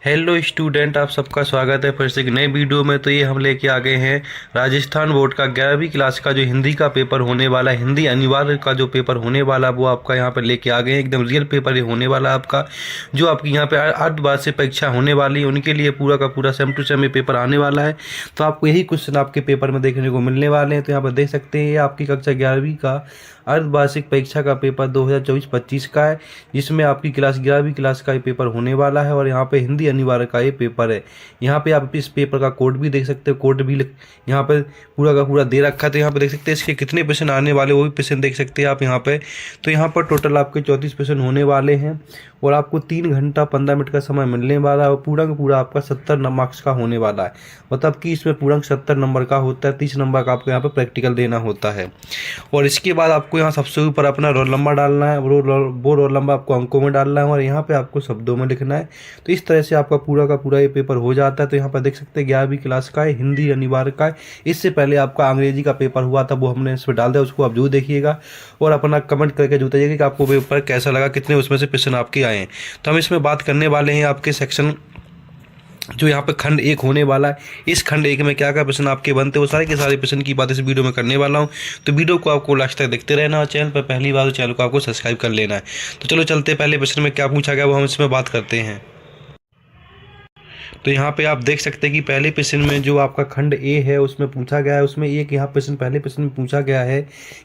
Hello student, आप सबका स्वागत है फिर से एक नए वीडियो में। तो ये हम लेके आ गए हैं राजस्थान बोर्ड का 11वीं क्लास का जो हिंदी का पेपर होने वाला है, हिंदी अनिवार्य का जो पेपर होने वाला है वो आपका यहाँ पर लेके आ गए हैं। एकदम रियल पेपर ये होने वाला है आपका, जो आपकी यहाँ पे अर्धवार्षिक परीक्षा होने वाली है उनके लिए पूरा का पूरा सेम टू सेम ये पेपर आने वाला है। तो आपको यही क्वेश्चन आपके पेपर में देखने को मिलने वाले हैं। तो यहाँ पर देख सकते हैं ये आपकी कक्षा 11वीं का अर्धवार्षिक परीक्षा का पेपर 2024-25 का है, जिसमें आपकी क्लास 11वीं क्लास का ये पेपर होने वाला है। और यहाँ पे हिंदी अनिवार्य का ये पेपर है। यहाँ पे आप इस पेपर का कोड भी देख सकते हो, कोड भी यहाँ पे पूरा का पूरा दे रखा है। तो यहाँ पे देख सकते हैं इसके कितने क्वेश्चन आने वाले वो भी क्वेश्चन देख सकते हैं आप यहाँ पे। तो यहाँ पर टोटल आपके 34 क्वेश्चन होने वाले हैं और आपको 3 घंटा 15 मिनट का समय मिलने वाला है और पूरा का पूरा आपका 70 मार्क्स का होने वाला है। मतलब कि इसमें पूरा 70 नंबर का होता है, 30 नंबर का आपको यहाँ पे प्रैक्टिकल देना होता है। और इसके बाद आपको यहाँ सबसे ऊपर अपना रोल नंबर डालना है, वो रोल नंबर आपको अंकों में डालना है और यहाँ पे आपको शब्दों में लिखना है। तो इस तरह से आपका पूरा का पूरा ये पेपर हो जाता है। तो यहाँ पर देख सकते हैं 11वीं क्लास का है, हिंदी अनिवार्य का है। इससे पहले आपका अंग्रेजी का पेपर हुआ था, वो हमने इस पर डाल दिया, उसको आप जरूर देखिएगा और अपना कमेंट करके जरूर बताइएगा कि आपको पेपर कैसा लगा, कितने उसमें से क्वेश्चन आपके आए हैं। तो हम इसमें बात करने वाले हैं आपके सेक्शन जो यहाँ पे खंड 1 होने वाला है। इस खंड 1 में क्या क्या प्रश्न आपके बनते हैं वो सारे के सारे प्रश्न की बात इस वीडियो में करने वाला हूँ। तो वीडियो को आपको लास्ट तक देखते रहना और चैनल पर पहली बार तो चैनल को आपको सब्सक्राइब कर लेना है। तो चलो चलते पहले प्रश्न में क्या पूछा गया वो हम इसमें बात करते हैं। तो यहाँ पे आप देख सकते हैं कि पहले प्रश्न में जो आपका खंड ए है उसमें पूछा गया है, उसमें एक यहाँ प्रश्न पहले प्रश्न में पूछा गया है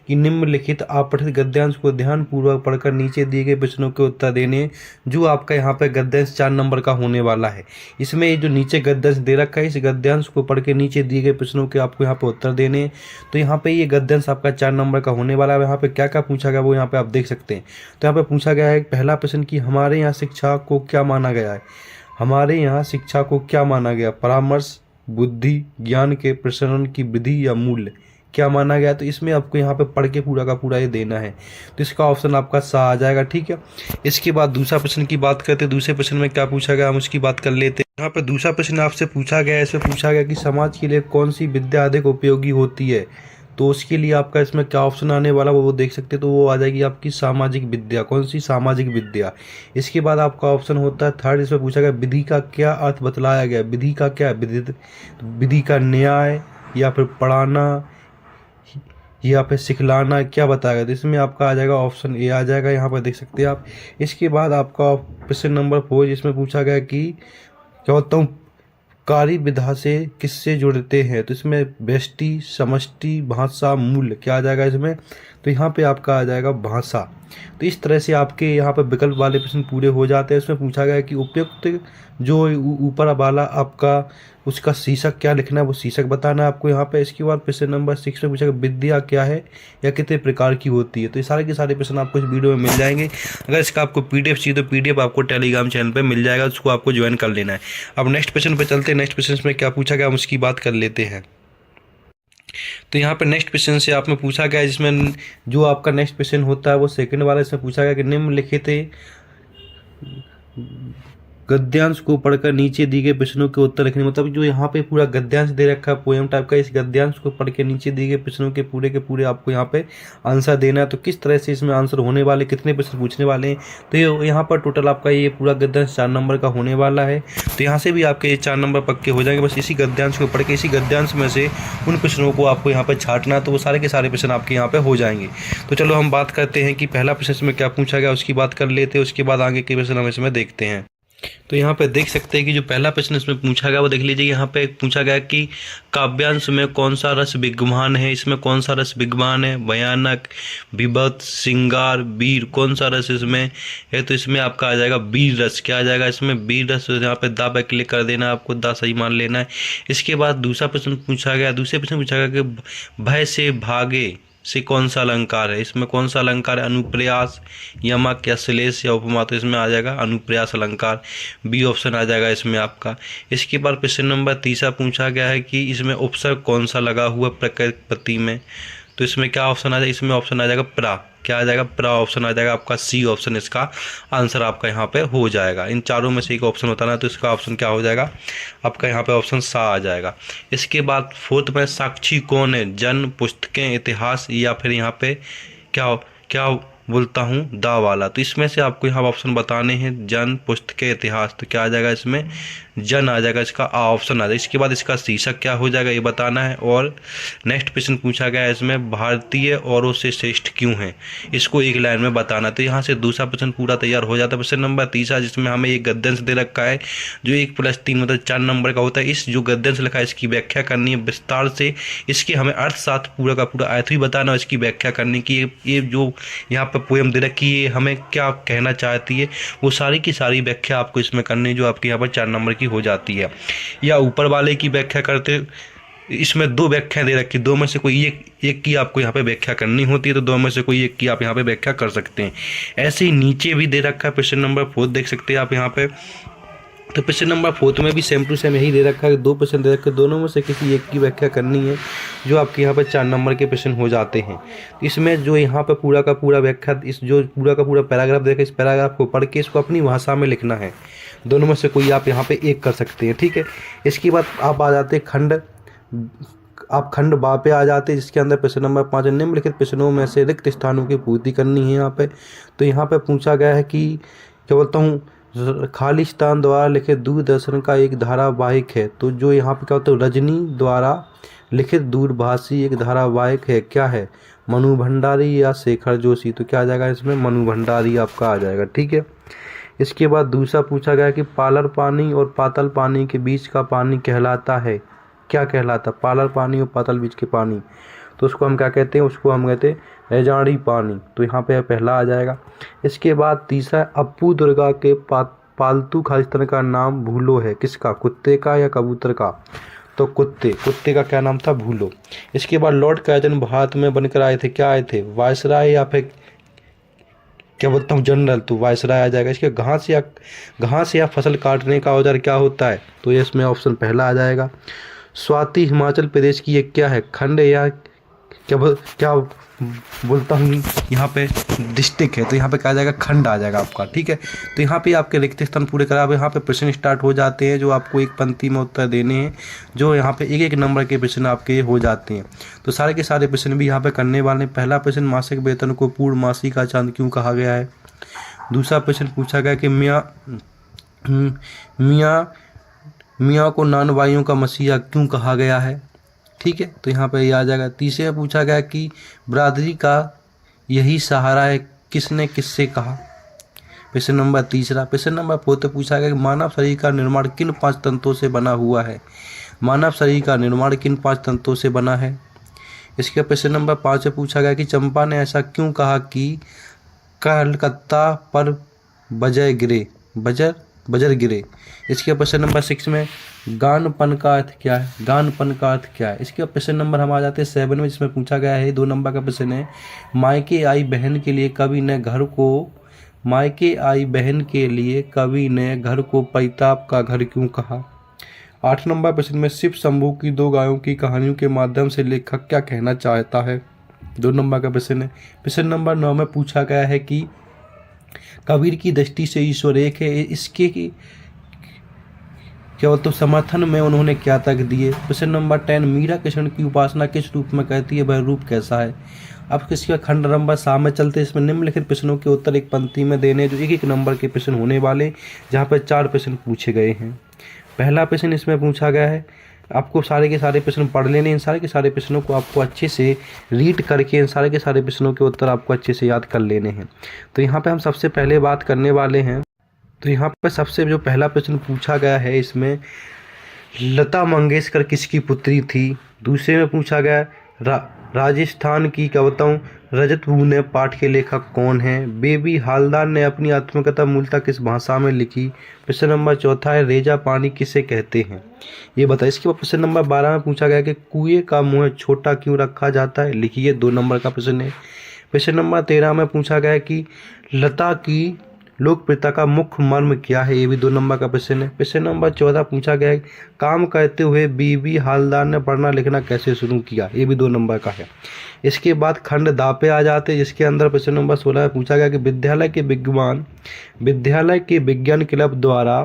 कि निम्नलिखित आपठित गद्यांश को ध्यानपूर्वक पढ़कर नीचे दिए गए प्रश्नों के उत्तर देने। जो आपका यहाँ पे गद्यांश 4 नंबर का होने वाला है। इसमें ये जो नीचे गद्यांश दे रखा है, इस गद्यांश को पढ़ के नीचे दिए गए प्रश्नों के आपको यहाँ पे उत्तर देने। तो यहाँ पे ये गद्यांश आपका 4 नंबर का होने वाला है। यहाँ पे क्या क्या पूछा गया वो यहाँ पे आप देख सकते हैं। तो यहाँ पे पूछा गया है पहला प्रश्न कि हमारे यहाँ शिक्षा को क्या माना गया है। हमारे यहाँ शिक्षा को क्या माना गया, परामर्श, बुद्धि, ज्ञान के प्रसरण की विधि या मूल्य, क्या माना गया। तो इसमें आपको यहाँ पे पढ़ के पूरा का पूरा ये देना है। तो इसका ऑप्शन आपका सा आ जाएगा, ठीक है। इसके बाद दूसरा प्रश्न की बात करते हैं। दूसरे प्रश्न में क्या पूछा गया हम उसकी बात कर लेते हैं। यहाँ पे दूसरा प्रश्न आपसे पूछा गया है, इसमें पूछा गया कि समाज के लिए कौन सी विद्या अधिक उपयोगी होती है। तो उसके लिए आपका इसमें क्या ऑप्शन आने वाला वो देख सकते हैं। तो वो आ जाएगी आपकी सामाजिक विद्या। कौन सी, सामाजिक विद्या। इसके बाद आपका ऑप्शन होता है थर्ड, इसमें पूछा गया विधि का क्या अर्थ बतलाया गया। विधि का क्या, विधि का न्याय या फिर पढ़ाना या फिर सिखलाना, क्या बताया गया। तो इसमें आपका आ जाएगा ऑप्शन ए आ जाएगा, यहाँ पर देख सकते हैं आप। इसके बाद आपका प्रश्न नंबर 4 जिसमें पूछा गया कि क्या होता हूँ कार्य विधा से किससे जुड़ते हैं। तो इसमें व्यष्टि, समष्टि, भाषा, मूल्य, क्या आ जाएगा इसमें। तो यहाँ पे आपका आ जाएगा भाषा। तो इस तरह से आपके यहाँ पे विकल्प वाले प्रश्न पूरे हो जाते हैं। इसमें पूछा गया कि उपयुक्त जो ऊपर वाला आपका उसका शीर्षक क्या लिखना है, वो शीर्षक बताना है आपको यहाँ पे। इसके बाद प्रश्न नंबर 6 में पूछा गया विद्या क्या है या कितने प्रकार की होती है। तो ये सारे के सारे प्रश्न आपको इस वीडियो में मिल जाएंगे। अगर इसका आपको पीडीएफ चाहिए तो पीडीएफ आपको टेलीग्राम चैनल पे मिल जाएगा, उसको आपको ज्वाइन कर लेना है। अब नेक्स्ट क्वेश्चन पे चलते हैं। नेक्स्ट क्वेश्चन में क्या पूछा गया हम उसकी बात कर लेते हैं। तो यहाँ पे नेक्स्ट क्वेश्चन से आप में पूछा गया है, जिसमें जो आपका नेक्स्ट क्वेश्चन होता है वो सेकंड वाला। इसमें पूछा गया कि निम्नलिखित गद्यांश को पढ़कर नीचे दिए गए प्रश्नों के उत्तर लिखने। मतलब जो यहाँ पे पूरा गद्यांश दे रखा है पोएम टाइप का, इस गद्यांश को पढ़ के नीचे दिए गए प्रश्नों के पूरे आपको यहाँ पे आंसर देना है। तो किस तरह से इसमें आंसर होने वाले, कितने प्रश्न पूछने वाले हैं। तो ये यहाँ पर टोटल आपका ये पूरा गद्यांश 4 नंबर का होने वाला है। तो यहाँ से भी आपके ये 4 नंबर पक्के हो जाएंगे। बस इसी गद्यांश को पढ़ के इसी गद्यांश में से उन प्रश्नों को आपको यहाँ पर छांटना है, तो वो सारे के सारे प्रश्न आपके यहाँ पे हो जाएंगे। तो चलो हम बात करते हैं कि पहला प्रश्न इसमें क्या पूछा गया उसकी बात कर लेते हैं। उसके बाद आगे के प्रश्न हम इसमें देखते हैं। तो यहाँ पे देख सकते हैं कि जो पहला प्रश्न इसमें पूछा गया वो देख लीजिए। यहाँ पे पूछा गया कि काव्यांश में कौन सा रस विद्यमान है। इसमें कौन सा रस विद्यमान है, भयानक, विभत्स, श्रृंगार, वीर, कौन सा रस इसमें है। तो इसमें आपका आ जाएगा वीर रस। क्या आ जाएगा इसमें, वीर रस। यहाँ पे दा पे क्लिक कर देना, आपको दा सही मान लेना है। इसके बाद दूसरा प्रश्न पूछा गया, दूसरे प्रश्न पूछा गया कि भय से भागे से कौन सा अलंकार है। इसमें कौन सा अलंकार है, अनुप्रयास, यमक या श्लेष या उपमा। तो इसमें आ जाएगा अनुप्रयास अलंकार, बी ऑप्शन आ जाएगा इसमें आपका। इसके बाद प्रश्न नंबर 3 पूछा गया है कि इसमें उपसर्ग कौन सा लगा हुआ प्रकृति में। तो इसमें क्या ऑप्शन आ जाएगा, इसमें ऑप्शन आ जाएगा प्रा। क्या आ जाएगा, प्रा ऑप्शन आ जाएगा आपका, सी ऑप्शन इसका आंसर आपका यहाँ पे हो जाएगा। इन चारों में से एक ऑप्शन होता ना, तो इसका ऑप्शन क्या हो जाएगा आपका यहाँ पे ऑप्शन सा आ जाएगा। इसके बाद 4th में साक्षी कौन है, जन्म, पुस्तकें, इतिहास या फिर यहाँ पे क्या क्या बोलता हूँ दा वाला। तो इसमें से आपको यहाँ ऑप्शन बताने हैं। जन, पुस्तकें, इतिहास, तो क्या आ जाएगा इसमें जन आ जाएगा, इसका ऑप्शन आ जाएगा। इसके बाद इसका शीर्षक क्या हो जाएगा ये बताना है। और नेक्स्ट क्वेश्चन पूछा गया है इसमें भारतीय औरों से श्रेष्ठ क्यों है, इसको एक लाइन में बताना। तो यहाँ से दूसरा प्रश्न पूरा तैयार हो जाता है। प्रश्न नंबर तीसरा जिसमें हमें एक गद्यांश दे रखा है जो 1+3 मतलब 4 नंबर का होता है। इस जो गद्यांश लिखा है इसकी व्याख्या करनी है विस्तार से, इसके हमें अर्थ साथ पूरा का पूरा अर्थ भी बताना है, इसकी व्याख्या करनी कि ये जो यहाँ पर पोएम दे रखी है हमें क्या कहना चाहती है, वो सारी की सारी व्याख्या आपको इसमें करनी है जो आपके यहाँ पर 4 नंबर की हो जाती है। या ऊपर वाले की व्याख्या करते, इसमें 2 व्याख्या दे रखी, 2 में से कोई एक की आपको यहाँ पे व्याख्या करनी होती है, तो 2 में से कोई एक की आप यहाँ पे व्याख्या कर सकते हैं। ऐसे ही नीचे भी दे रखा है प्रश्न नंबर 4 देख सकते हैं आप यहाँ पे। तो प्रश्न नंबर 4 में भी सेम टू सेम यही दे रखा है, 2 प्रश्न दे रखे, दोनों में से किसी एक की व्याख्या करनी है जो आपके यहाँ पर 4 नंबर के प्रश्न हो जाते हैं। इसमें जो यहाँ पर पूरा का पूरा व्याख्या, इस जो पूरा का पूरा पैराग्राफ देखा, इस पैराग्राफ को पढ़ के इसको अपनी भाषा में लिखना है। दोनों में से कोई आप यहाँ पे एक कर सकते हैं, ठीक है। इसके बाद आप आ जाते हैं खंड, आप खंड बा पे आ जाते हैं जिसके अंदर प्रश्न नंबर 5 निम्नलिखित प्रश्नों में से रिक्त स्थानों की पूर्ति करनी है यहाँ पे। तो यहाँ पे पूछा गया है कि क्या बोलता हूँ खाली स्थान द्वारा लिखित दूरदर्शन का एक धारावाहिक है। तो जो यहाँ पे क्या होता है रजनी द्वारा लिखित दूरभाषी एक धारावाहिक है, क्या है मनु भंडारी या शेखर जोशी। तो क्या आ जाएगा इसमें मनु भंडारी आपका आ जाएगा, ठीक है। इसके बाद दूसरा पूछा गया कि पालर पानी और पातल पानी के बीच का पानी कहलाता है, क्या कहलाता है पालर पानी और पातल बीच के पानी। तो उसको हम क्या कहते हैं, उसको हम कहते हैं रेजाड़ी पानी। तो यहाँ पे पहला आ जाएगा। इसके बाद तीसरा अप्पू दुर्गा के पालतू खालिस्तान का नाम भूलो है, किसका कुत्ते का या कबूतर का। तो कुत्ते का क्या नाम था भूलो। इसके बाद लॉर्ड कार्जन भारत में बनकर आए थे, क्या आए थे वायसराय या फिर क्या बोलता हूँ जनरल। तो वायसराय आ जाएगा। इसके घास या फसल काटने का औजार क्या होता है, तो ये इसमें ऑप्शन पहला आ जाएगा। स्वाति हिमाचल प्रदेश की ये क्या है खंड या क्या बोलता हूँ यहाँ पे डिस्ट्रिक्ट है। तो यहाँ पे क्या आ जाएगा खंड आ जाएगा आपका, ठीक है। तो यहाँ पे आपके रिक्त स्थान पूरे करा, यहाँ पे प्रश्न स्टार्ट हो जाते हैं जो आपको एक पंक्ति में उत्तर देने हैं, जो यहाँ पे एक नंबर के प्रश्न आपके हो जाते हैं। तो सारे के सारे प्रश्न भी यहाँ पे करने वाले हैं। पहला प्रश्न मासिक वेतन को पूर्ण मासी का चांद क्यों कहा गया है। दूसरा प्रश्न पूछा गया कि मियाँ को नानवाइयों का मसीहा क्यों कहा गया है, ठीक है। तो यहाँ पे ये आ जाएगा। तीसरे में पूछा गया कि बरादरी का यही सहारा है, किसने किससे कहा। प्रश्न नंबर तीसरा। प्रश्न नंबर 4 पूछा गया कि मानव शरीर का निर्माण किन 5 तंतुओं से बना हुआ है। मानव शरीर का निर्माण किन 5 तंतुओं से बना है। इसके प्रश्न नंबर 5 में पूछा गया कि चंपा ने ऐसा क्यों कहा कि कलकत्ता पर बजर गिरे। इसके प्रश्न नंबर 6 में गानपन का अर्थ क्या है, गानपन का अर्थ क्या है। इसके प्रश्न नंबर हम आ जाते हैं 7 में जिसमें पूछा गया है 2 नंबर का प्रश्न है मायके आई बहन के लिए कवि ने घर को परिताप का घर क्यों कहा। 8 नंबर प्रश्न में शिव शंभू की 2 गायों की कहानियों के माध्यम से लेखक क्या कहना चाहता है, 2 नंबर का प्रश्न है। प्रश्न नंबर 9 में पूछा गया है कि कबीर की दृष्टि से ईश्वर एक है, इसके क्या तो समर्थन में उन्होंने क्या तर्क दिए। प्रश्न नंबर 10 मीरा कृष्ण की उपासना किस रूप में करती है, वह रूप कैसा है। अब किसका खंड नंबर 7 में चलते हैं। इसमें निम्नलिखित प्रश्नों के उत्तर एक पंक्ति में देने जो एक नंबर के प्रश्न होने वाले, जहाँ पर 4 प्रश्न पूछे गए हैं। पहला प्रश्न इसमें पूछा गया है, आपको सारे के सारे प्रश्न पढ़ लेने, इन सारे के सारे प्रश्नों को आपको अच्छे से रीड करके इन सारे के सारे प्रश्नों के उत्तर आपको अच्छे से याद कर लेने हैं। तो यहाँ पे हम सबसे पहले बात करने वाले हैं। तो यहाँ पर सबसे जो पहला प्रश्न पूछा गया है इसमें लता मंगेशकर किसकी पुत्री थी। दूसरे में पूछा गया राजस्थान की क्या बताऊँ रजत भूने पाठ के लेखक कौन हैं। बेबी हालदार ने अपनी आत्मकथा मूलतः किस भाषा में लिखी। प्रश्न नंबर 4 है रेजा पानी किसे कहते हैं, ये बताइए। इसके बाद प्रश्न नंबर 12 में पूछा गया कि कुएं का मुंह छोटा क्यों रखा जाता है, लिखिए, 2 नंबर का प्रश्न है। प्रश्न नंबर 13 में पूछा गया कि लता की लोकप्रियता का मुख्य मर्म क्या है, ये भी 2 नंबर का प्रश्न है। प्रश्न नंबर 14 पूछा गया है काम करते हुए बीबी हालदार ने पढ़ना लिखना कैसे शुरू किया, ये भी 2 नंबर का है। इसके बाद खंड दा पे आ जाते हैं जिसके अंदर प्रश्न नंबर 16 में पूछा गया कि विद्यालय के विज्ञान क्लब द्वारा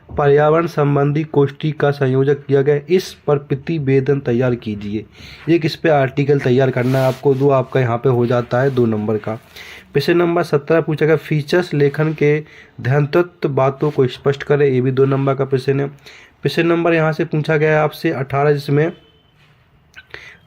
पर्यावरण संबंधी गोष्ठी का संयोजक किया गया, इस पर प्रतिवेदन तैयार कीजिए। एक इस पे आर्टिकल तैयार करना है आपको, 2 आपका यहाँ पे हो जाता है 2 नंबर का। प्रश्न नंबर 17 पूछा गया फीचर्स लेखन के ध्यानतत्व बातों को स्पष्ट करें, ये भी 2 नंबर का प्रश्न है। प्रश्न नंबर यहाँ से पूछा गया है आपसे 18 जिसमें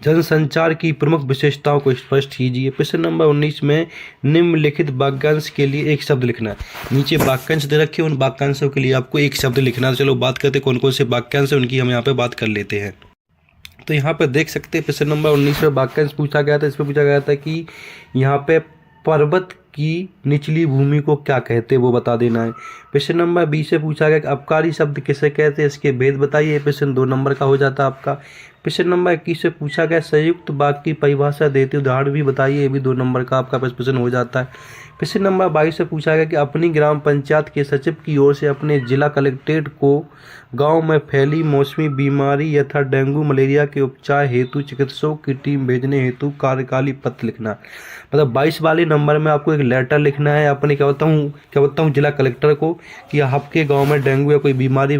जनसंचार की प्रमुख विशेषताओं को स्पष्ट कीजिए। प्रश्न नंबर 19 में निम्नलिखित वाक्यांश के लिए एक शब्द लिखना है। नीचे वाक्यांश दे रखे, उन वाक्यांशों के लिए आपको एक शब्द लिखना है। चलो बात करते कौन कौन से वाक्यांश है उनकी हम यहाँ पे बात कर लेते हैं। तो यहाँ पे देख सकते हैं प्रश्न नंबर 19 में वाक्यांश पूछा गया था। इसमें पूछा गया था कि यहाँ पे पर्वत की निचली भूमि को क्या कहते हैं वो बता देना है। प्रश्न नंबर 20 से पूछा गया कि अबकारी शब्द किसे कहते हैं, इसके भेद बताइए। प्रश्न 2 नंबर का हो जाता है आपका। प्रश्न नंबर 21 से पूछा गया संयुक्त वाक्य की परिभाषा देते उदाहरण भी बताइए, ये भी 2 नंबर का आपका प्रश्न हो जाता है। प्रश्न नंबर 22 से पूछा गया कि अपनी ग्राम पंचायत के सचिव की ओर से अपने जिला कलेक्ट्रेट को गांव में फैली मौसमी बीमारी यथा डेंगू मलेरिया के उपचार हेतु चिकित्सकों की टीम भेजने हेतु कार्यकाली पत्र लिखना। मतलब 22 वाले नंबर में आपको एक लेटर लिखना है अपने क्या बोलता हूँ जिला कलेक्टर को कि आपके गांव में डेंगू या कोई बीमारी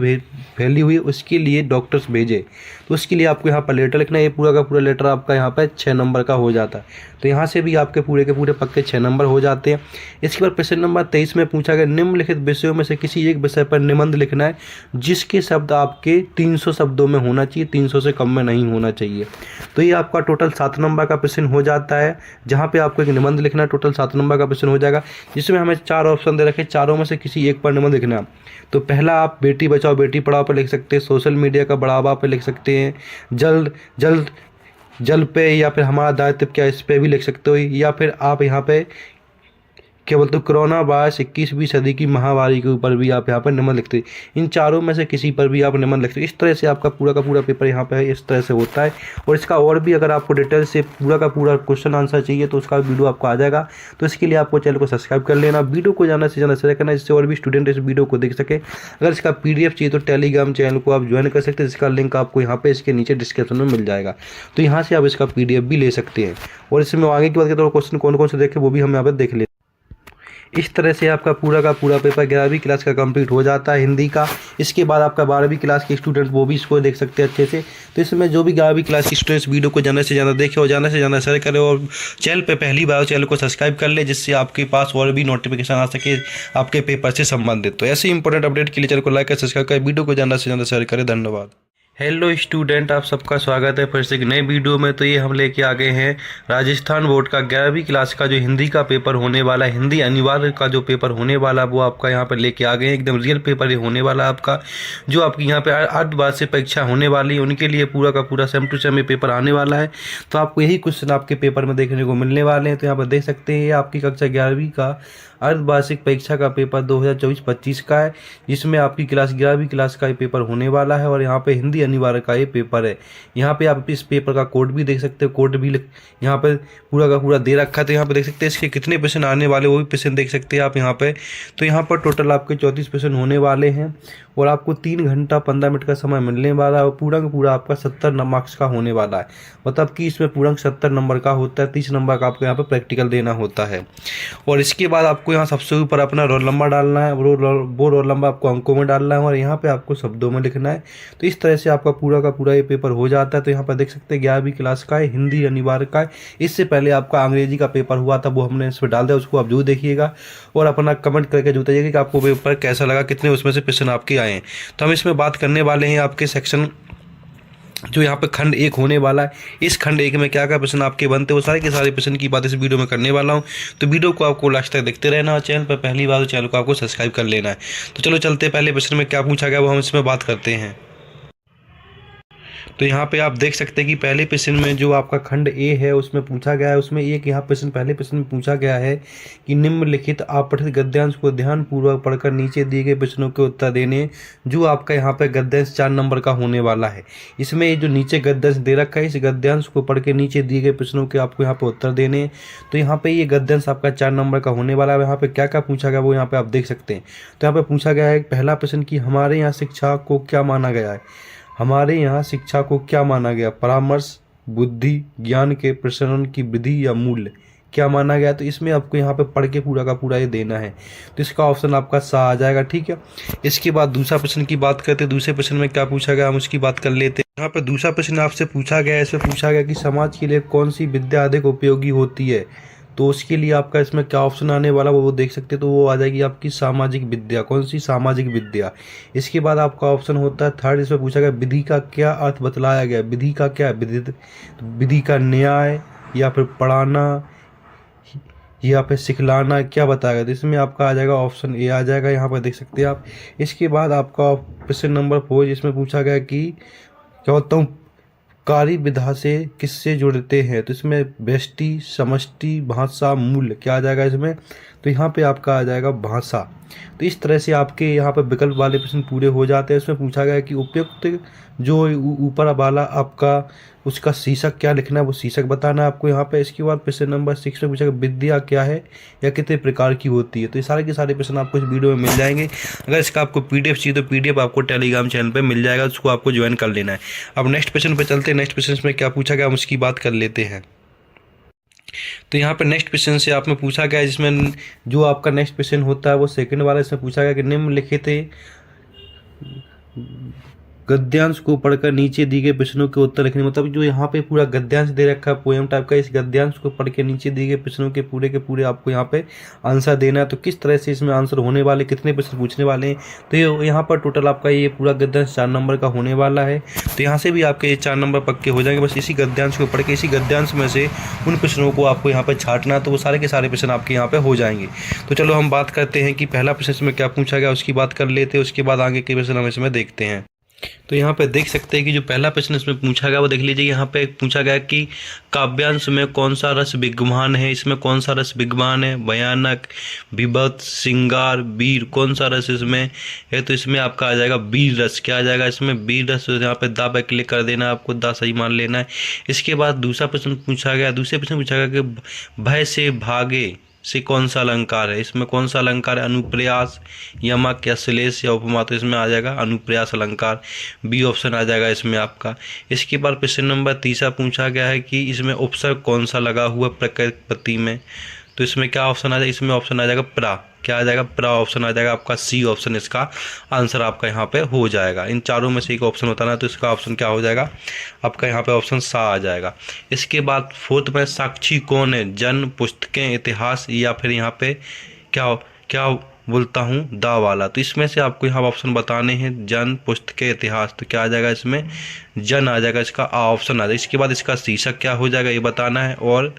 फैली हुई है, उसके लिए डॉक्टर्स भेजे। तो उसके लिए आपको यहाँ पर लेटर लिखना है। ये पूरा का पूरा लेटर आपका यहाँ पर 6 नंबर का हो जाता है। तो यहाँ से भी आपके पूरे के पूरे पक्के 6 नंबर हो जाते हैं। इसके बाद प्रश्न नंबर 23 में पूछा गया निम्नलिखित विषयों में से किसी एक विषय पर निबंध लिखना है जिसके शब्द आपके 300 शब्दों में होना चाहिए, 300 से कम में नहीं होना चाहिए। तो ये आपका टोटल 7 नंबर का प्रश्न हो जाता है, जहाँ पे आपको एक निबंध लिखना है। टोटल 7 नंबर का प्रश्न हो जाएगा, जिसमें हमें 4 ऑप्शन दे रखे, चारों में से किसी एक पर निबंध लिखना। तो पहला आप बेटी बचाओ बेटी पढ़ाओ पर लिख सकते हैं, सोशल मीडिया का बढ़ावा पर लिख सकते हैं, जल पे या फिर हमारा दायित्व क्या इस पे भी लिख सकते हो, या फिर आप यहाँ पे क्या बोलते हो कोरोना वायरस 21वीं सदी की महामारी के ऊपर भी आप यहाँ पर निबंध लिखते हैं। इन चारों में से किसी पर भी आप निबंध लिखते हैं। इस तरह से आपका पूरा का पूरा पेपर यहाँ पे इस तरह से होता है। और इसका और भी अगर आपको डिटेल से पूरा का पूरा क्वेश्चन आंसर चाहिए तो उसका वीडियो आपको आ जाएगा। तो इसके लिए आपको चैनल को सब्सक्राइब कर लेना, वीडियो को ज़्यादा से ज़्यादा शेयर करना जिससे और भी स्टूडेंट इस वीडियो को देख सके। अगर इसका PDF चाहिए तो टेलीग्राम चैनल को आप ज्वाइन कर सकते हैं, जिसका लिंक आपको यहाँ पे इसके नीचे डिस्क्रिप्शन में मिल जाएगा। तो यहाँ से आप इसका PDF भी ले सकते हैं। और इसमें आगे की बात करें तो क्वेश्चन कौन कौन से देखें वो भी हम यहाँ पर देख लेते हैं। इस तरह से आपका पूरा का पूरा पेपर 11वीं क्लास का कंप्लीट हो जाता है हिंदी का। इसके बाद आपका 12वीं क्लास के स्टूडेंट्स वो भी इसको देख सकते हैं अच्छे से। तो इसमें जो भी 11वीं क्लास के स्टूडेंट्स वीडियो को ज़्यादा से ज़्यादा देखें और ज़्यादा से ज़्यादा शेयर करें, और चैनल पे पहली बार चैनल को सब्सक्राइब कर ले, जिससे आपके पास और भी नोटिफिकेशन आ सके आपके पेपर से संबंधित। तो ऐसे इंपॉर्टेंट अपडेट के लिए चैनल को लाइक कर सब्सक्राइब करें, वीडियो को ज़्यादा से ज़्यादा शेयर करें। धन्यवाद। हेलो स्टूडेंट, आप सबका स्वागत है फिर से एक नए वीडियो में। तो ये हम लेके आ गए हैं राजस्थान बोर्ड का 11वीं क्लास का जो हिंदी का पेपर होने वाला है, हिंदी अनिवार्य का जो पेपर होने वाला वो आपका यहाँ पर लेके आ गए हैं। एकदम रियल पेपर ये होने वाला है आपका, जो आपकी यहाँ पे अर्धवार्षिक परीक्षा होने वाली है उनके लिए पूरा का पूरा सेम टू सेम ये पेपर आने वाला है। तो आपको यही क्वेश्चन आपके पेपर में देखने को मिलने वाले हैं। तो यहाँ पर देख सकते हैं ये आपकी कक्षा 11वीं का अर्धवार्षिक परीक्षा का पेपर 2024-25 का है, जिसमें आपकी क्लास 11वीं क्लास का ये पेपर होने वाला है। और यहाँ पे हिंदी अनिवार्य का ये पेपर है। यहाँ पे आप इस पेपर का कोड भी देख सकते हो, कोड भी यहाँ पे पूरा का पूरा दे रखा है। तो यहाँ पे देख सकते हैं इसके कितने प्रश्न आने वाले वो भी प्रश्न देख सकते हैं आप यहाँ पे। तो यहाँ पर टोटल आपके 34 प्रश्न होने वाले हैं और आपको 3 घंटा 15 मिनट का समय मिलने वाला है। और पूरा का पूरा आपका 70 मार्क्स का होने वाला है। मतलब कि इसमें पूरा 70 नंबर का होता है, 30 नंबर का आपको यहाँ पर प्रैक्टिकल देना होता है। और इसके बाद आपको यहाँ सबसे ऊपर अपना रोल नंबर डालना है, वो रोल नंबर आपको अंकों में डालना है और यहाँ पे आपको शब्दों में लिखना है। तो इस तरह से आपका पूरा का पूरा ये पेपर हो जाता है। तो यहाँ पर देख सकते हैं 11वीं क्लास का है, हिंदी अनिवार्य का है। इससे पहले आपका अंग्रेजी का पेपर हुआ था, वो हमने इस पर डाल दिया, उसको आप जरूर देखिएगा और अपना कमेंट करके जरूर बताइएगा कि आपको पेपर कैसा लगा, कितने उसमें से प्रश्न आपके आए हैं। तो हम इसमें बात करने वाले हैं आपके सेक्शन जो यहाँ पे खंड 1 होने वाला है। इस खंड 1 में क्या क्या प्रश्न आपके बनते हैं वो सारे के सारे प्रश्न की बात इस वीडियो में करने वाला हूँ। तो वीडियो को आपको लास्ट तक देखते रहना और चैनल पर पहली बार तो चैनल को आपको सब्सक्राइब कर लेना है। तो चलो चलते पहले प्रश्न में क्या पूछा गया वो हम इसमें बात करते हैं। तो यहाँ पे आप देख सकते हैं कि पहले प्रश्न में जो आपका खंड A है उसमें पूछा गया है, उसमें एक यहाँ प्रश्न पहले प्रश्न में पूछा गया है कि निम्नलिखित आपठित गद्यांश को ध्यानपूर्वक पढ़कर नीचे दिए गए प्रश्नों के उत्तर देने, जो आपका यहाँ पे गद्यांश 4 नंबर का होने वाला है। इसमें ये जो नीचे गद्यांश दे रखा है, इस गद्यांश को पढ़ के नीचे दिए गए प्रश्नों के आपको यहाँ पे उत्तर देने। तो यहाँ पे ये गद्यांश आपका 4 नंबर का होने वाला है। यहाँ पे क्या क्या पूछा गया वो यहाँ पे आप देख सकते हैं। तो यहाँ पे पूछा गया है पहला प्रश्न कि हमारे यहाँ शिक्षा को क्या माना गया है। हमारे यहाँ शिक्षा को क्या माना गया, परामर्श, बुद्धि, ज्ञान के प्रसरण की विधि या मूल्य क्या माना गया। तो इसमें आपको यहाँ पे पढ़ के पूरा का पूरा ये देना है। तो इसका ऑप्शन आपका सा आ जाएगा, ठीक है। इसके बाद दूसरा प्रश्न की बात करते हैं। दूसरे प्रश्न में क्या पूछा गया हम उसकी बात कर लेते हैं। यहाँ पे दूसरा प्रश्न आपसे पूछा गया है, इसमें पूछा गया कि समाज के लिए कौन सी विद्या अधिक उपयोगी होती है। तो उसके लिए आपका इसमें क्या ऑप्शन आने वाला वो देख सकते हैं। तो वो आ जाएगी आपकी सामाजिक विद्या। कौन सी? सामाजिक विद्या। इसके बाद आपका ऑप्शन होता है थर्ड, इसमें पूछा गया विधि का क्या अर्थ बतलाया गया। विधि का क्या? विधि का न्याय या फिर पढ़ाना या फिर सिखलाना, क्या बताया गया। तो इसमें आपका आ जाएगा ऑप्शन ए आ जाएगा, यहाँ पर देख सकते हैं आप। इसके बाद आपका क्वेश्चन नंबर 4 जिसमें पूछा गया कि क्या बोलता हूँ कार्य विधा से किससे जुड़ते हैं। तो इसमें व्यष्टि, समष्टि, भाषा, मूल, क्या आ जाएगा इसमें। तो यहाँ पे आपका आ जाएगा भाषा। तो इस तरह से आपके यहाँ पर विकल्प वाले प्रश्न पूरे हो जाते हैं। इसमें पूछा गया कि उपयुक्त जो ऊपर वाला आपका उसका शीर्षक क्या लिखना है, वो शीर्षक बताना है आपको यहाँ पे। इसके बाद प्रश्न नंबर 6 में पूछा गया विद्या क्या है या कितने प्रकार की होती है। तो ये सारे के सारे प्रश्न आपको इस वीडियो में मिल जाएंगे। अगर इसका आपको पीडीएफ चाहिए तो पीडीएफ आपको टेलीग्राम चैनल पे मिल जाएगा, उसको आपको ज्वाइन कर लेना है। अब नेक्स्ट क्वेश्चन पे चलते हैं। नेक्स्ट क्वेश्चन में क्या पूछा गया हम उसकी बात कर लेते हैं। तो यहाँ पे नेक्स्ट क्वेश्चन से आप में पूछा गया है, जिसमें जो आपका नेक्स्ट क्वेश्चन होता है वो सेकंड वाला। इसमें पूछा गया कि निम्नलिखित गद्यांश को पढ़कर नीचे दिए गए प्रश्नों के उत्तर लिखने। मतलब जो यहाँ पे पूरा गद्यांश दे रखा है पोएम टाइप का, इस गद्यांश को पढ़ के नीचे दिए गए प्रश्नों के पूरे आपको यहाँ पे आंसर देना है। तो किस तरह से इसमें आंसर होने वाले, कितने प्रश्न पूछने वाले हैं। तो ये यहाँ पर टोटल आपका ये पूरा गद्यांश 4 नंबर का होने वाला है। तो यहाँ से भी आपके ये 4 नंबर पक्के हो जाएंगे। बस इसी गद्यांश को पढ़ के इसी गद्यांश में से उन प्रश्नों को आपको यहाँ पर छांटना, तो वो सारे के सारे प्रश्न आपके यहाँ पे हो जाएंगे। तो चलो हम बात करते हैं कि पहला प्रश्न इसमें क्या पूछा गया उसकी बात कर लेते हैं। उसके बाद आगे के प्रश्न हम इसमें देखते हैं। तो यहाँ पे देख सकते हैं कि जो पहला प्रश्न इसमें पूछा गया वो देख लीजिए। यहाँ पे पूछा गया कि काव्यांश में कौन सा रस विद्यमान है। इसमें कौन सा रस विद्यमान है? भयानक, विभत्स, श्रृंगार, वीर, कौन सा रस इसमें है। तो इसमें आपका आ जाएगा वीर रस। क्या आ जाएगा इसमें? वीर रस। यहाँ पे दा पे क्लिक कर देना, आपको दा सही मान लेना है। इसके बाद दूसरा प्रश्न पूछा गया। दूसरे प्रश्न पूछा गया कि भय से भागे से कौन सा अलंकार है। इसमें कौन सा अलंकार है? अनुप्रयास, यमक या श्लेष या उपमा। तो इसमें आ जाएगा अनुप्रयास अलंकार, बी ऑप्शन आ जाएगा इसमें आपका। इसके बाद प्रश्न नंबर 3 पूछा गया है कि इसमें उपसर्ग कौन सा लगा हुआ प्रकृति में। तो इसमें क्या ऑप्शन आ जाएगा? इसमें ऑप्शन आ जाएगा प्रा। क्या आ जाएगा? प्रा ऑप्शन आ जाएगा आपका, सी ऑप्शन इसका आंसर आपका यहाँ पे हो जाएगा। इन चारों में से एक ऑप्शन होता है ना, तो इसका ऑप्शन क्या हो जाएगा आपका यहाँ पे? ऑप्शन सा आ जाएगा। इसके बाद फोर्थ में साक्षी कौन है? जन्म, पुस्तकें, इतिहास या फिर यहाँ पे क्या क्या बोलता हूँ दा वाला। तो इसमें से आपको यहाँ ऑप्शन बताने हैं, जन, पुस्तकें, इतिहास। तो क्या आ जाएगा इसमें? जन आ जाएगा, इसका आ ऑप्शन आ जाएगा। इसके बाद इसका शीर्षक क्या हो जाएगा ये बताना है। और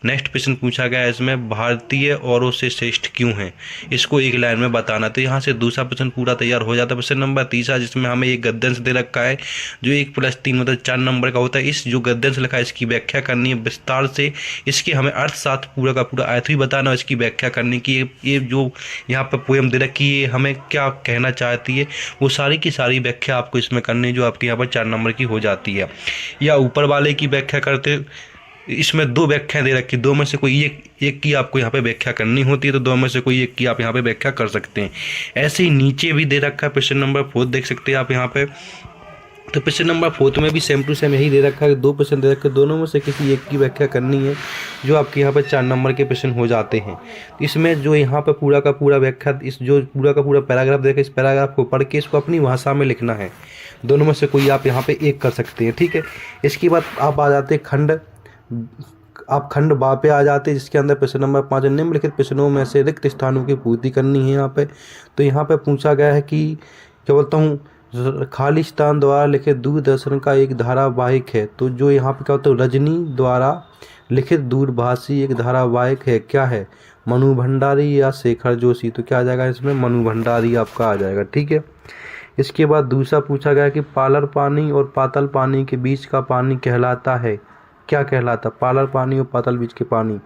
नेक्स्ट प्रश्न पूछा गया है इसमें भारतीय औरों से श्रेष्ठ क्यों है, इसको एक लाइन में बताना। तो यहाँ से दूसरा प्रश्न पूरा तैयार हो जाता है। प्रश्न नंबर 3 जिसमें हमें एक गद्यांश दे रखा है जो 1+3 मतलब 4 नंबर का होता है। इस जो गद्यांश लिखा है इसकी व्याख्या करनी है विस्तार से। इसके हमें अर्थ साथ पूरा का पूरा अर्थ भी बताना है, इसकी व्याख्या करनी की ये जो यहाँ पर पोएम दे रखी है हमें क्या कहना चाहती है, वो सारी की सारी व्याख्या आपको इसमें करनी है, जो आपके यहाँ पर 4 नंबर की हो जाती है। या ऊपर वाले की व्याख्या करते, इसमें 2 व्याख्याएं दे रखी, 2 में से कोई एक की आपको यहाँ पे व्याख्या करनी होती है। तो 2 में से कोई एक की आप यहाँ पे व्याख्या कर सकते हैं। ऐसे ही नीचे भी दे रखा है प्रश्न नंबर 4 देख सकते हैं आप यहाँ पे। तो प्रश्न नंबर 4 में भी सेम टू सेम यही दे रखा है, 2 प्रश्न दे रखे, दोनों में से किसी एक की व्याख्या करनी है, जो आपके यहाँ पर 4 नंबर के प्रश्न हो जाते हैं। इसमें जो यहाँ पर पूरा का पूरा व्याख्या, इस जो पूरा का पूरा पैराग्राफ देखा, इस पैराग्राफ को पढ़ के इसको अपनी भाषा में लिखना है। दोनों में से कोई आप यहाँ पे एक कर सकते हैं, ठीक है। इसके बाद आप आ जाते हैं खंड बा पे आ जाते हैं, जिसके अंदर प्रश्न नंबर 5 निम्नलिखित प्रश्नों में से रिक्त स्थानों की पूर्ति करनी है यहाँ पे। तो यहाँ पे पूछा गया है कि क्या बोलता हूँ खाली स्थान द्वारा लिखित दूरदर्शन का एक धारावाहिक है। तो जो यहाँ पे क्या होता है रजनी द्वारा लिखित दूरभाषी एक धारावाहिक है, क्या है? मनु भंडारी या शेखर जोशी। तो क्या आ जाएगा इसमें? मनु भंडारी आपका आ जाएगा, ठीक है। इसके बाद दूसरा पूछा गया कि पालर पानी और पातल पानी के बीच का पानी कहलाता है, क्या कहलाता? पालर पानी और पातल बीच के पानी,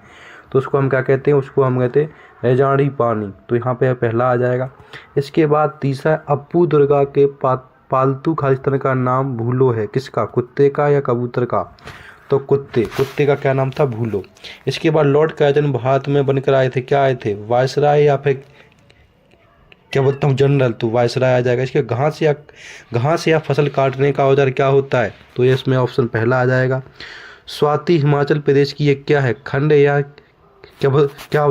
तो उसको हम क्या कहते हैं? उसको हम कहते हैं रेजाड़ी पानी। तो यहाँ पे पहला आ जाएगा। इसके बाद तीसरा अप्पू दुर्गा के पालतू खालिस्तान का नाम भूलो है, किसका? कुत्ते का या कबूतर का? तो कुत्ते का क्या नाम था? भूलो। इसके बाद लॉर्ड कार्जन भारत में बनकर आए थे, क्या आए थे? वायसराय या फिर क्या बोलता हूँ जनरल। तो वायसराय आ जाएगा। इसके घास या फसल काटने का औजार क्या होता है? तो ये इसमें ऑप्शन पहला आ जाएगा। स्वाति हिमाचल प्रदेश की एक क्या है? खंड या क्या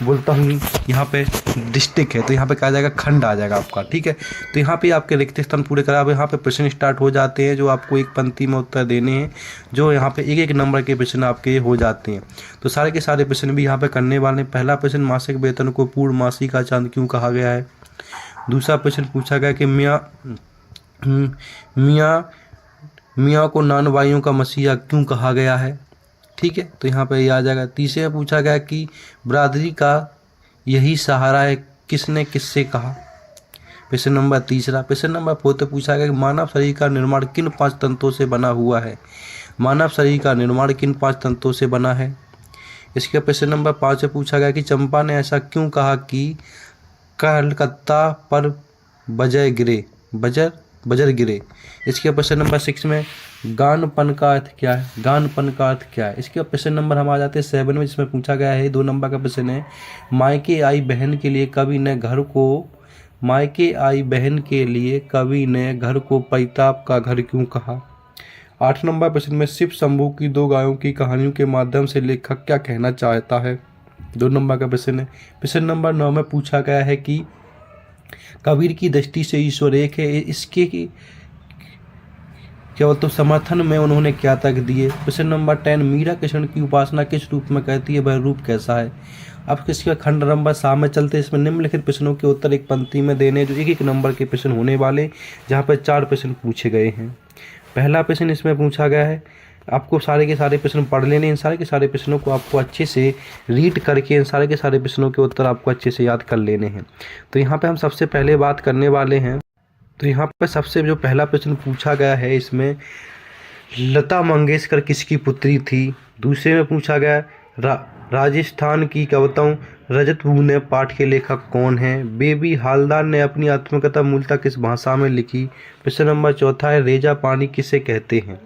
बोलता हूँ, यहाँ पे डिस्ट्रिक्ट है तो यहाँ पे क्या आ जाएगा, खंड आ जाएगा आपका। ठीक है, तो यहाँ पे आपके रिक्त स्थान पूरे करा। अब यहाँ पे प्रश्न स्टार्ट हो जाते हैं, जो आपको एक पंक्ति में उत्तर देने हैं, जो यहाँ पे एक एक नंबर के प्रश्न आपके हो जाते हैं। तो सारे के सारे प्रश्न भी यहाँ पे करने वाले हैं। पहला प्रश्न, मासिक वेतन को पूर्णमासी का चांद क्यों कहा गया है। दूसरा प्रश्न पूछा गया कि मियाँ को नानवाइयों का मसीहा क्यों कहा गया है। ठीक है, तो यहाँ पे ये आ जाएगा। तीसरे में पूछा गया कि बरादरी का यही सहारा है, किसने किससे कहा। प्रश्न नंबर तीसरा। प्रश्न नंबर 4 पूछा गया कि मानव शरीर का निर्माण किन 5 तंतुओं से बना हुआ है। मानव शरीर का निर्माण किन 5 तंतुओं से बना है। इसके प्रश्न नंबर 5 में पूछा गया कि चंपा ने ऐसा क्यों कहा कि कलकत्ता पर बजर गिरे। इसके प्रश्न नंबर 6 में गानपन का अर्थ क्या है। गानपन का अर्थ क्या है। इसके प्रश्न नंबर हम आ जाते हैं 7 में, जिसमें पूछा गया है 2 नंबर का प्रश्न है, मायके आई बहन के लिए कवि ने घर को परिताप का घर क्यों कहा। 8 नंबर प्रश्न में शिव शंभू की 2 गायों की कहानियों के माध्यम से लेखक क्या कहना चाहता है। 2 नंबर का प्रश्न है। प्रश्न नंबर 9 में पूछा गया है कि कबीर की दृष्टि से ईश्वर एक है, इसके केवल तो समर्थन में उन्होंने क्या तर्क दिए। प्रश्न नंबर 10, मीरा कृष्ण की उपासना किस रूप में करती है, वह रूप कैसा है। अब किसका खंड नंबर 7 में चलते, इसमें निम्नलिखित प्रश्नों के उत्तर एक पंक्ति में देने, जो एक एक नंबर के प्रश्न होने वाले, जहाँ पर 4 प्रश्न पूछे गए हैं। पहला प्रश्न इसमें पूछा गया है, आपको सारे के सारे प्रश्न पढ़ लेने, इन सारे के सारे प्रश्नों को आपको अच्छे से रीड करके इन सारे के सारे प्रश्नों के उत्तर आपको अच्छे से याद कर लेने हैं। तो यहाँ पे हम सबसे पहले बात करने वाले हैं। तो यहाँ पर सबसे जो पहला प्रश्न पूछा गया है, इसमें लता मंगेशकर किसकी पुत्री थी। दूसरे में पूछा गया राजस्थान की कविताओं रजत भूने पाठ के लेखक कौन हैं। बेबी हालदार ने अपनी आत्मकथा मूलतः किस भाषा में लिखी। प्रश्न नंबर 4 है, रेजा पानी किसे कहते हैं,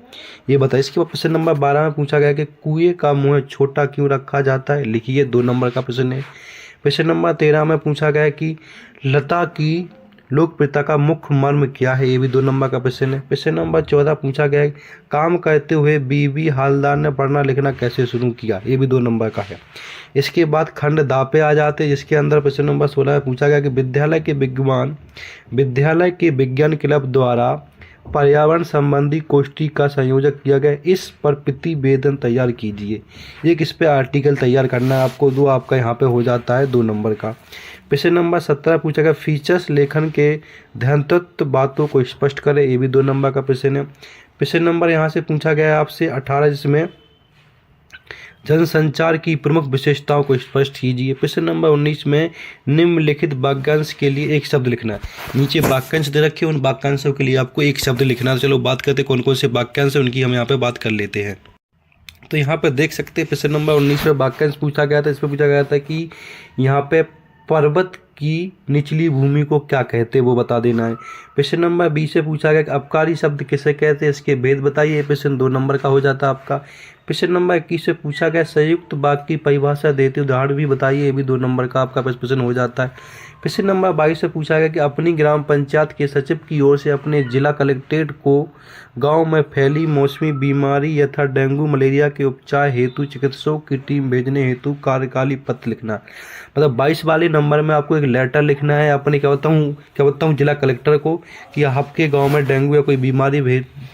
ये बताइए। इसके बाद प्रश्न नंबर 12 में पूछा गया कि कुएं का मुंह छोटा क्यों रखा जाता है, लिखिए। 2 नंबर का प्रश्न है। प्रश्न नंबर 13 में पूछा गया कि लता की लोकप्रियता का मुख्य मर्म क्या है, ये भी 2 नंबर का प्रश्न है। प्रश्न नंबर 14 पूछा गया है, काम करते हुए बीबी हालदार ने पढ़ना लिखना कैसे शुरू किया, ये भी 2 नंबर का है। इसके बाद खंड दा पे आ जाते हैं, जिसके अंदर प्रश्न नंबर 16 में पूछा गया कि विद्यालय के विज्ञान क्लब द्वारा पर्यावरण संबंधी गोष्ठी का संयोजक किया गया, इस पर प्रतिवेदन तैयार कीजिए। एक इस पे आर्टिकल तैयार करना है आपको, 2 आपका यहाँ पे हो जाता है 2 नंबर का। प्रश्न नंबर 17 पूछा गया फीचर्स लेखन के ध्यानतत्व बातों को स्पष्ट करें, ये भी 2 नंबर का प्रश्न है। प्रश्न नंबर यहाँ से पूछा गया आपसे 18, जिसमें जनसंचार की प्रमुख विशेषताओं को स्पष्ट कीजिए। प्रश्न नंबर 19 में निम्नलिखित वाक्यांश के लिए एक शब्द लिखना है। नीचे वाक्यांश दे रखे, उन वाक्यांशों के लिए आपको एक शब्द लिखना है। चलो बात करते कौन कौन से वाक्यांश है, उनकी हम यहाँ पे बात कर लेते हैं। तो यहाँ पे देख सकते हैं प्रश्न नंबर 19 में वाक्यांश पूछा गया था। इसमें पूछा गया था कि यहाँ पे पर्वत की निचली भूमि को क्या कहते हैं, वो बता देना है। प्रश्न नंबर 20 से पूछा गया कि अबकारी शब्द किसे कहते हैं, इसके भेद बताइए। प्रश्न 2 नंबर का हो जाता है आपका। प्रश्न नंबर 21 से पूछा गया संयुक्त वाक्य की परिभाषा देते उदाहरण भी बताइए, ये भी 2 नंबर का आपका प्रश्न हो जाता है। प्रश्न नंबर 22 से पूछा गया कि अपनी ग्राम पंचायत के सचिव की ओर से अपने जिला कलेक्ट्रेट को गांव में फैली मौसमी बीमारी यथा डेंगू मलेरिया के उपचार हेतु चिकित्सकों की टीम भेजने हेतु कार्यकाली पत्र लिखना। मतलब 22 वाले नंबर में आपको एक लेटर लिखना है अपने क्या बताऊँ जिला कलेक्टर को कि आपके गांव में डेंगू या कोई बीमारी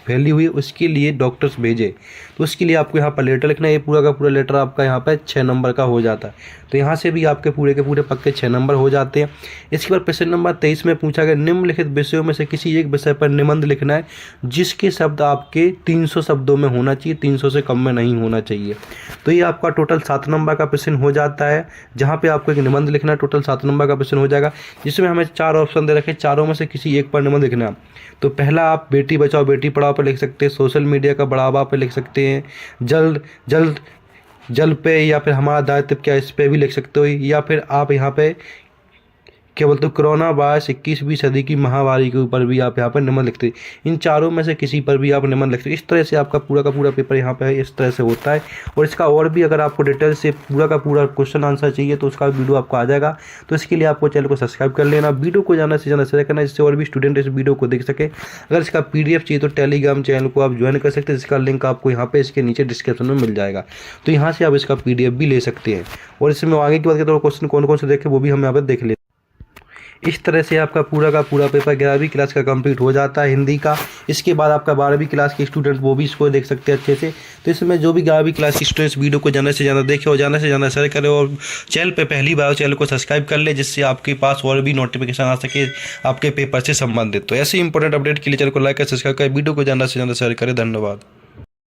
फैली हुई, उसके लिए डॉक्टर्स भेजे। तो उसके लिए आपको यहाँ पर लेटर लिखना है। ये पूरा का पूरा लेटर आपका यहाँ पर 6 नंबर का हो जाता है। तो यहाँ से भी आपके पूरे के पूरे पक्के 6 नंबर हो जाते हैं। इसके बाद प्रश्न नंबर 23 में पूछा गया निम्नलिखित विषयों में से किसी एक विषय पर निबंध लिखना है जिसके शब्द आपके 300 शब्दों में होना चाहिए, 300 से कम में नहीं होना चाहिए। तो ये आपका टोटल 7 नंबर का प्रश्न हो जाता है, जहाँ पे आपको एक निबंध लिखना है। टोटल 7 नंबर का प्रश्न हो जाएगा, जिसमें हमें 4 ऑप्शन दे रखे, चारों में से किसी एक पर निबंध लिखना। तो पहला आप बेटी बचाओ बेटी पढ़ाओ पर लिख सकते हैं, सोशल मीडिया का बढ़ावा पर लिख सकते हैं, जल पे, या फिर हमारा दायित्व क्या इस पे भी लिख सकते हो, या फिर आप यहाँ पे क्या बोलते हो, कोरोना वायरस, 21वीं सदी की महामारी के ऊपर भी आप यहाँ पर निबंध लिखते हैं। इन चारों में से किसी पर भी आप निबंध लिखते हैं। इस तरह से आपका पूरा का पूरा पेपर यहाँ पे इस तरह से होता है। और इसका और भी अगर आपको डिटेल से पूरा का पूरा क्वेश्चन आंसर चाहिए तो उसका वीडियो आपको आ जाएगा। तो इसके लिए आपको चैनल को सब्सक्राइब कर लेना, वीडियो को ज़्यादा से ज़्यादा शेयर करना, जिससे और भी स्टूडेंट इस वीडियो को देख सके। अगर इसका PDF चाहिए तो टेलीग्राम चैनल को आप ज्वाइन कर सकते हैं, जिसका लिंक आपको यहाँ पे इसके नीचे डिस्क्रिप्शन में मिल जाएगा। तो यहाँ से आप इसका PDF भी ले सकते हैं। और इसमें आगे की बात करें तो क्वेश्चन कौन कौन से देखें वो भी हम यहाँ पर देख लेते हैं। इस तरह से आपका पूरा का पूरा पेपर 11वीं क्लास का कंप्लीट हो जाता है हिंदी का। इसके बाद आपका 12वीं क्लास के स्टूडेंट्स वो भी इसको देख सकते हैं अच्छे से। तो इसमें जो भी 11वीं क्लास के स्टूडेंट्स वीडियो को ज़्यादा से ज़्यादा देखें और ज़्यादा से ज़्यादा शेयर करें, और चैनल पे पहली बार चैनल को सब्सक्राइब कर ले, जिससे आपके पास और भी नोटिफिकेशन आ सके आपके पेपर से संबंधित। तो ऐसे इंपॉर्टेंट अपडेट के लिए चैनल को लाइक और सब्सक्राइब करें, वीडियो को ज़्यादा से ज़्यादा शेयर करें। धन्यवाद।